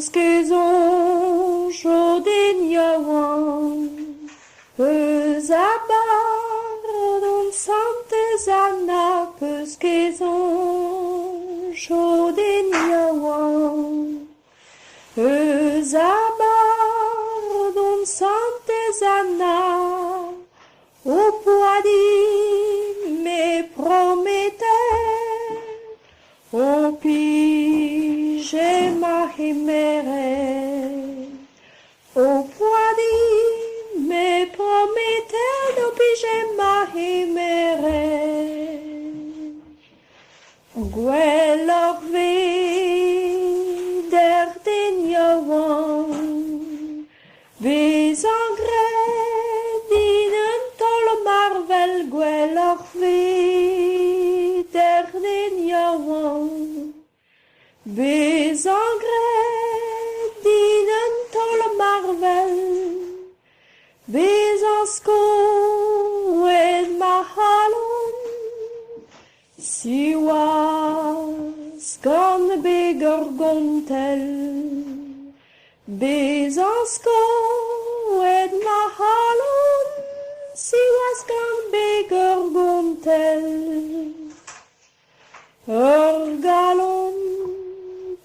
kezon joden yawan, zabar don santezana kezon joden yawan, zabar don santezana o poadi me promete o pijema himere o poadi me promete o pijema himere gwelor ve der den yawan bez angred dinen tol marvel gwelor ve der den yawan bez angred dinen tol marvel bez ansko ed mahalon siwas gant begor gontel bez ansko ed mahalon siwas gant begor gontel ur galon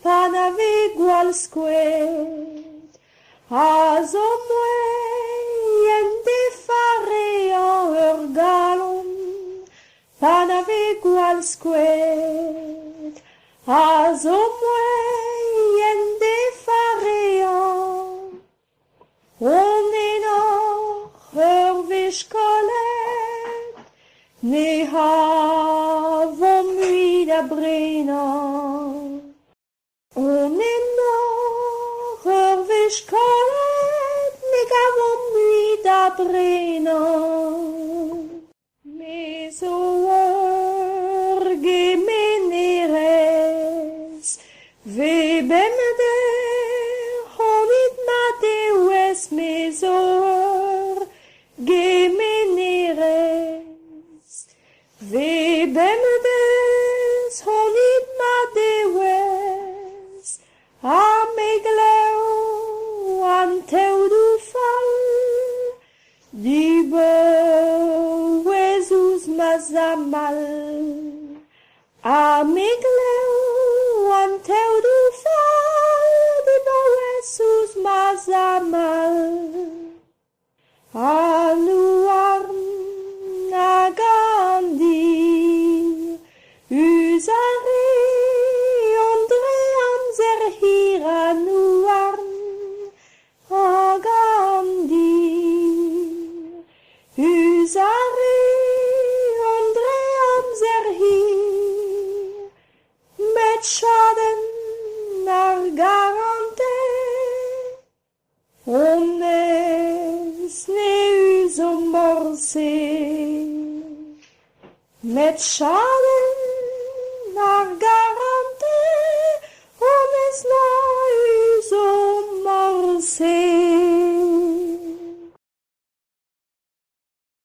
panave gwal skouet a zo moyen defare ur galon panave gwal skouet a zo moyen defare on enor ur vech kolet ne havon muid a brenan on enor ur vech kolet ne gavon muid a brenan mes o ur gemenerez ve bemder honit matewes mes o ur gemenerez ve bemdes honit matewes a megleo an teudu fal di bewezus mazamal a megleo an teudu fal di bewezus mazamal a nuarn a gandir usare andre amzer hira nuarn a gandir usare andre amzer hir met schaden ar garante omnes ne uso morse met schaden